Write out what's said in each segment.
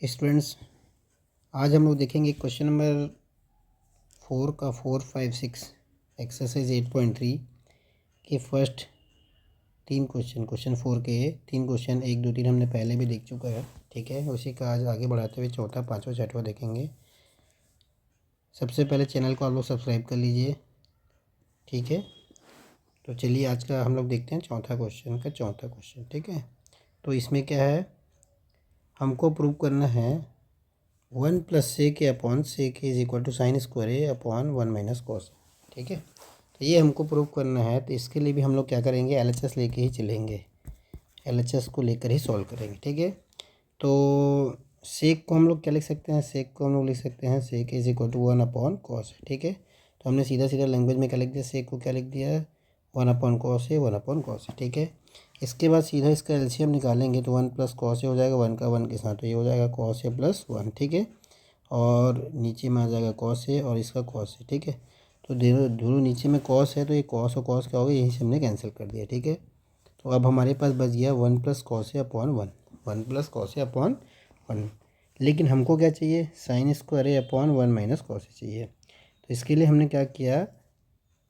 Students, आज हम लोग देखेंगे क्वेश्चन नंबर 4 का 4, 5, 6 एक्सरसाइज 8.3 के फर्स्ट 3 क्वेश्चन 4 के 3 क्वेश्चन 1, 2, 3 हमने पहले भी देख चुका है। ठीक है, उसी का आज आगे बढ़ाते हुए चौथा, पाँचवा, छठवा देखेंगे। सबसे पहले चैनल को आप लोग सब्सक्राइब कर लीजिए। ठीक है, तो चलिए आज का हम लोग देखते हैं चौथा क्वेश्चन। ठीक है, तो इसमें क्या है, हमको प्रूव करना है 1 + sec a upon sec a = sin square a upon 1 - cos। ठीक है, तो ये हमको प्रूव करना है। तो इसके लिए भी हम लोग क्या करेंगे, LHS लेके ही चलेंगे, LHS को लेकर ही सॉल्व करेंगे। ठीक है, तो सेक को हम लोग क्या लिख सकते हैं, sec a = 1 अपॉन cos। ठीक है, तो हमने सीधा सीधा लैंग्वेज में क्या लिख दिया, सेक को क्या लिख दिया, 1 upon cos a, 1 upon cos a। ठीक है, इसके बाद सीधा इसका एलसीएम निकालेंगे तो 1 + cos a हो जाएगा, 1 का 1 के साथ, तो ये हो जाएगा cos a + 1। ठीक है, और नीचे में आ जाएगा cos a और इसका cos a। ठीक है, तो दोनों नीचे में cos है, तो ये cos और cos क्या हो गया, यहीं से हमने कैंसिल कर दिया। ठीक है, तो अब हमारे पास बच गया 1 + cos a upon 1, 1 + cos a upon 1। लेकिन हमको क्या चाहिए, sin square a upon 1 - cos a चाहिए। तो इसके लिए हमने क्या किया,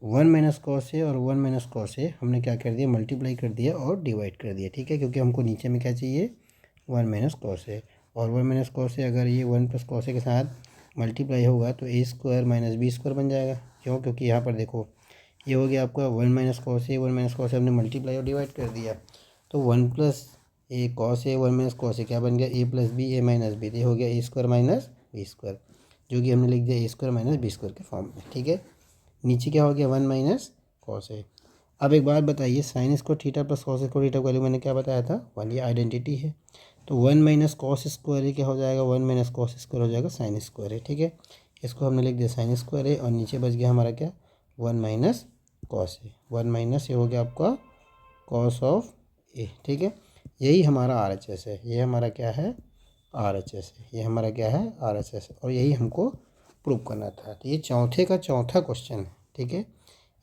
1 - cos a और 1 - cos a हमने क्या कर दिया, मल्टीप्लाई कर दिया और डिवाइड कर दिया। ठीक है, क्योंकि हमको नीचे में क्या चाहिए, 1 - cos a, और 1 - cos a अगर ये 1 + cos a के साथ मल्टीप्लाई होगा तो a² - b² बन जाएगा। क्यों, क्योंकि यहाँ पर देखो ये हो गया आपका 1 - cos a, 1 - cos a हमने मल्टीप्लाई और डिवाइड कर दिया, तो 1 + a cos a, 1 - cos a क्या बन गया, a + b, a - b, ये हो गया a² - b², जो कि हमने लिख दिया a² - b² के फॉर्म में। ठीक है, नीचे क्या हो गया, 1 - cos a। अब एक बात बताइए, sine square theta + cos square theta का वैल्यू मैंने क्या बताया था, 1, ये आइडेंटिटी है। तो 1 - cos स्क्वायर a क्या हो जाएगा, 1 - cos स्क्वायर हो जाएगा साइन स्क्वायर a। ठीक है, इसको हमने लिख दिया साइन स्क्वायर a, और नीचे बच गया हमारा क्या, 1 - cos a, 1 - ये हो गया आपका cos ऑफ a। ठीक है, यही हमारा RHS है, ये हमारा क्या है, RHS है, ये हमारा क्या है, RHS है, और यही हमको प्रूव करना था। तो ये चौथे का चौथा क्वेश्चन है। ठीक है,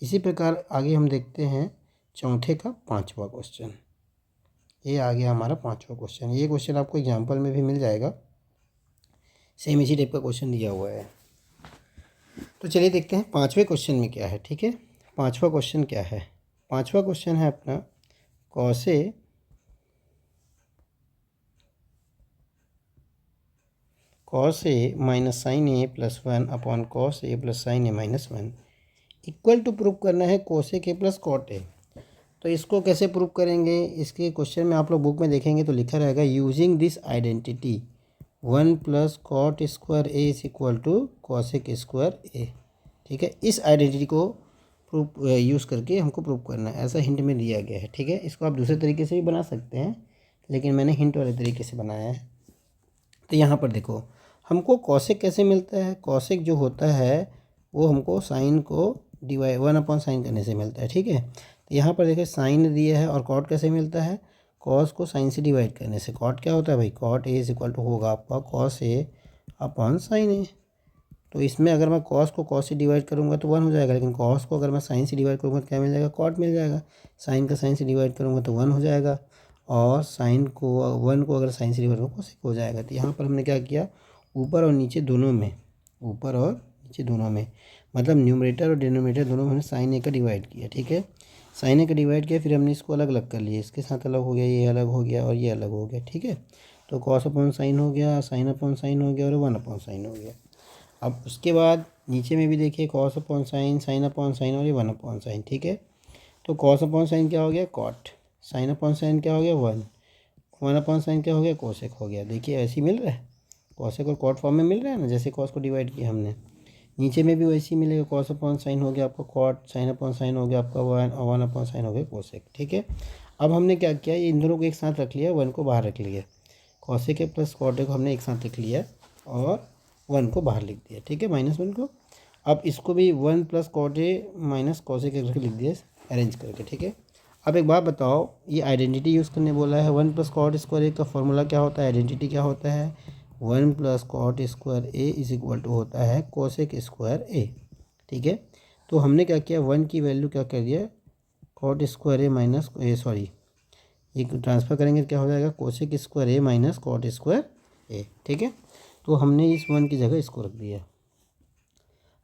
इसी प्रकार आगे हम देखते हैं चौथे का पांचवा क्वेश्चन। ये आ गया हमारा पांचवा क्वेश्चन। ये क्वेश्चन आपको एग्जाम्पल में भी मिल जाएगा, सेम इसी टाइप का क्वेश्चन दिया हुआ है। तो चलिए देखते हैं पांचवें क्वेश्चन में क्या है। ठीक है, पांचवा क्वेश्चन क्या है, पांचवा क्वेश्चन है अपना cos a - sin a + 1 upon cos a + sin a - 1 equal to prove करना है cosec a + cot a। तो इसको कैसे प्रूव करेंगे, इसके क्वेश्चन में आप लोग बुक में देखेंगे तो लिखा रहेगा using this identity 1 + cot square a = cosec square a। ठीक है, इस आइडेंटिटी को प्रूव यूज़ करके हमको प्रूव करना है, ऐसा हिंट में दिया गया है। ठीक है, इसको आप दूसरे तरीके से भी बना सकते हैं, लेकिन मैंने हिंट वाले तरीके से बनाया है। तो यहाँ पर देखो, हमको कॉसेक कैसे मिलता है, कॉसेक जो होता है वो हमको साइन को डिवाइड 1 अपॉन साइन करने से मिलता है। ठीक है, तो यहाँ पर देखिए साइन दिया है, और कॉट कैसे मिलता है, कॉस को साइन से डिवाइड करने से। कॉट क्या होता है भाई, कॉट a = होगा आपका cos a upon sine a। तो इसमें अगर मैं कॉस को कॉस से डिवाइड करूँगा तो 1 हो जाएगा, लेकिन कॉस को अगर मैं साइन से डिवाइड करूँगा तो क्या मिल जाएगा, कॉट मिल जाएगा। साइन का साइन से डिवाइड करूँगा तो 1 हो जाएगा, और साइन को 1 को अगर साइन से डिवाइड करूँगा कोसेक हो जाएगा। तो यहाँ पर हमने क्या किया, ऊपर और नीचे दोनों में, ऊपर और नीचे दोनों में, मतलब न्यूमरेटर और डिनोमिनेटर दोनों में हमने साइन a का डिवाइड किया। ठीक है, साइन a का डिवाइड किया, फिर हमने इसको अलग अलग कर लिया, इसके साथ अलग हो गया, ये अलग हो गया और ये अलग हो गया। ठीक है, तो कॉस अपॉन साइन हो गया, साइन अपॉन साइन हो गया, और 1 अपॉन साइन हो गया। अब उसके बाद नीचे में भी देखिए cos upon sine, sine upon sine और ये 1 अपॉन साइन। ठीक है, तो कॉस अपॉन साइन क्या हो गया, कॉट, साइन अपॉन साइन क्या हो गया, 1 अपॉन साइन क्या हो गया, कोसेक हो गया। देखिए ऐसे ही मिल रहा है, कोसेक और कॉट फॉर्म में मिल रहा है ना, जैसे कॉस को डिवाइड किया हमने, नीचे में भी वैसे ही मिलेगा, कॉस अपॉन साइन हो गया आपका कॉट, साइन अपॉन साइन हो गया आपका 1 अपॉन साइन हो गया कोसेक। ठीक है, अब हमने क्या किया, ये इन दोनों को एक साथ रख लिया, 1 को बाहर रख लिया, कोसेक के प्लस कॉट को हमने एक साथ लिख लिया और 1 को बाहर लिख दिया। ठीक है, -1 को। अब इसको भी 1 + cot a - cosec करके लिख दिया अरेंज करके। ठीक है, अब एक बात बताओ, ये आइडेंटिटी यूज़ करने बोला है, 1 + cot स्क्वायर a का फॉर्मूला क्या होता है, आइडेंटिटी क्या होता है, 1 + cot स्क्वायर a = होता है cosec स्क्वायर a। ठीक है, तो हमने क्या किया, 1 की वैल्यू क्या कर दिया, cot स्क्वायर a - ये ट्रांसफ़र करेंगे क्या हो जाएगा, cosec square a - cot square A, ठीक है। तो हमने इस 1 की जगह इसको रख दिया।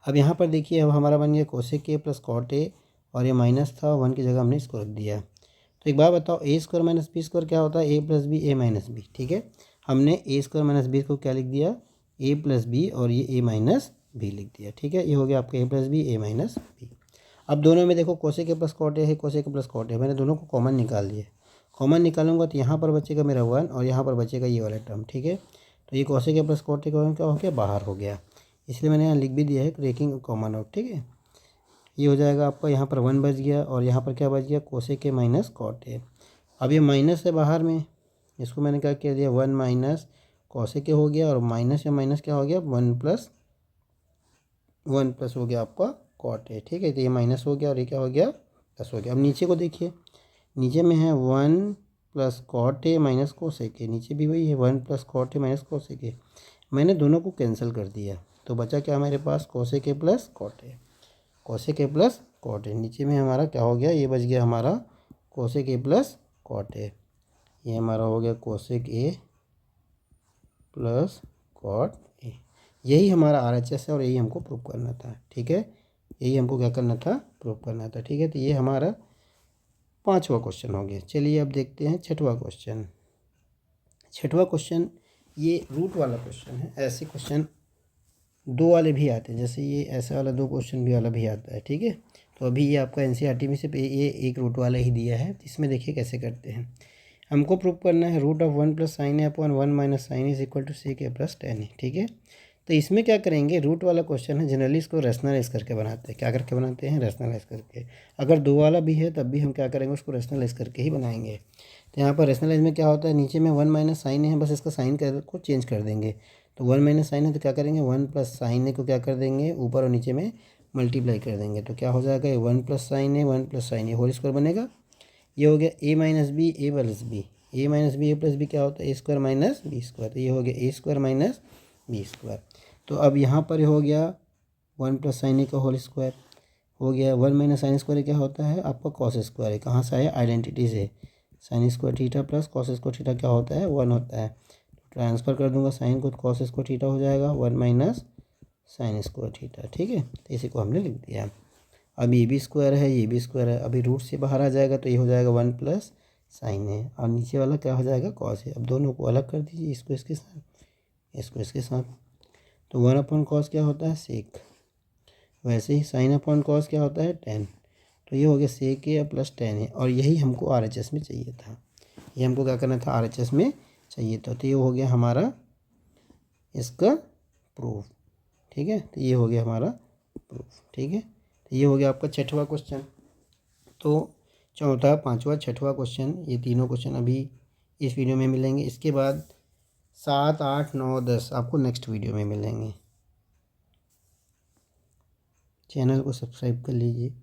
अब यहाँ पर देखिए अब हमारा बन गया cosec A plus cot A, और ये माइनस था 1 की जगह हमने इसको रख दिया। तो एक बात बताओ, ए स्क्वायर माइनस बी स्क्वायर क्या होता है? ए plus B A minus B, ठीक है। हमने ए स्क्वायर माइनस बी को क्या लिख दिया? ए प्लस बी, और ये ए माइनस बी लिख दिया, ठीक है। ये हो गया आपका A plus B A minus B. अब दोनों में देखो cosec A plus cot A है, cosec A plus cot A, मैंने दोनों को कॉमन निकाल दिया। कॉमन निकालूंगा तो यहाँ पर बचेगा मेरा 1, और यहाँ पर बचेगा ये वाला टर्म, ठीक है। तो ये cosec A plus cot A क्या हो गया? बाहर हो गया। इसलिए मैंने यहाँ लिख भी दिया है ब्रेकिंग कॉमन आउट, ठीक है। ये हो जाएगा आपका, यहाँ पर 1 बच गया, और यहाँ पर क्या बच गया? Cosec A minus cot A. अब ये माइनस है बाहर में, इसको मैंने क्या किया दिया? 1 माइनस कोसेक ए हो गया, और माइनस या माइनस क्या हो गया? 1 प्लस हो गया आपका कॉट ए, ठीक है। तो ये माइनस हो गया, और ये क्या हो गया? प्लस हो गया। अब नीचे को देखिए, नीचे में है 1 plus cot A minus cosec A, नीचे भी वही है 1 plus cot A minus cosec A. मैंने दोनों को कैंसिल कर दिया, तो बचा क्या हमारे पास? Cosec A plus cot A, cosec A plus cot A. नीचे में हमारा क्या हो गया? ये बच गया हमारा cosec A plus cot A. ये हमारा हो गया cosec A plus cot A. यही हमारा RHS है, और यही हमको प्रूव करना था, ठीक है। यही हमको क्या करना था? प्रूव करना था, ठीक है। तो ये हमारा 5वां क्वेश्चन हो गया। चलिए अब देखते हैं 6वां क्वेश्चन। 6वां क्वेश्चन ये रूट वाला क्वेश्चन है। ऐसे क्वेश्चन 2 वाले भी आते हैं, जैसे ये ऐसा वाला 2 क्वेश्चन भी वाला भी आता है, ठीक है। तो अभी ये आपका NCERT में सिर्फ ये एक रूट वाला ही दिया है। इसमें देखिए कैसे करते हैं। हमको प्रूव करना है root of 1 plus sine A upon 1 minus sine is equal to sec A plus tan A, ठीक है। तो इसमें क्या करेंगे? रूट वाला क्वेश्चन है, जनरली इसको रैशनलाइज करके बनाते हैं। क्या करके बनाते हैं? रैशनलाइज करके। अगर 2 वाला भी है तब भी हम क्या करेंगे? उसको रैशनलाइज करके ही बनाएंगे। तो यहाँ पर रैशनलाइज में क्या होता है? नीचे में 1 माइनस साइन है, बस इसका साइन को चेंज कर देंगे। तो 1 माइनस साइन है तो क्या करेंगे? 1 प्लस साइन ए को क्या कर देंगे? ऊपर और नीचे में मल्टीप्लाई कर देंगे। तो क्या हो जाएगा? ये 1 प्लस साइन ए 1 प्लस साइन ए होल स्क्वायर बनेगा। ये हो गया ए minus B A plus B, A minus B A plus B क्या होता है? ए स्क्वायर माइनस बी स्क्वायर। तो ये हो गया ए स्क्वायर माइनस बी स्क्वायर। तो अब यहाँ पर हो गया 1 प्लस साइन ए का होल स्क्वायर हो गया। 1 माइनस साइन स्क्वायर क्या होता है? आपका कॉस स्क्वायर है। कहाँ से आया? आइडेंटिटी से। Sine square theta plus cos square theta क्या होता है? 1 होता है। ट्रांसफ़र कर दूंगा साइन को, कॉस स्क्वायर थीटा हो जाएगा 1 माइनस साइन स्क्वायर थीटा, ठीक है। तो इसी को हमने लिख दिया। अब ये भी स्क्वायर है, ये भी स्क्वायर है। अभी रूट से बाहर आ जाएगा तो ये हो जाएगा 1 प्लस साइन है, और नीचे वाला क्या हो जाएगा? कॉस है। अब दोनों को अलग कर दीजिए, इसको इसके साथ, इसको इसके साथ। तो 1 अपॉन कॉस क्या होता है? सेक। वैसे ही साइन अपॉन कॉस क्या होता है? टेन। तो ये हो गया सेक ए प्लस टेन है, और यही हमको RHS में चाहिए था। ये हमको क्या करना था? RHS में चाहिए था। तो ये हो गया हमारा इसका प्रूफ, ठीक है। तो ये हो गया हमारा प्रूफ, ठीक है। तो ये हो गया आपका 6वां क्वेश्चन। तो 4था, 5वां, 6वां क्वेश्चन, ये तीनों क्वेश्चन अभी इस वीडियो में मिलेंगे। इसके बाद 7, 8, 9, 10 आपको नेक्स्ट वीडियो में मिलेंगे। चैनल को सब्सक्राइब कर लीजिए।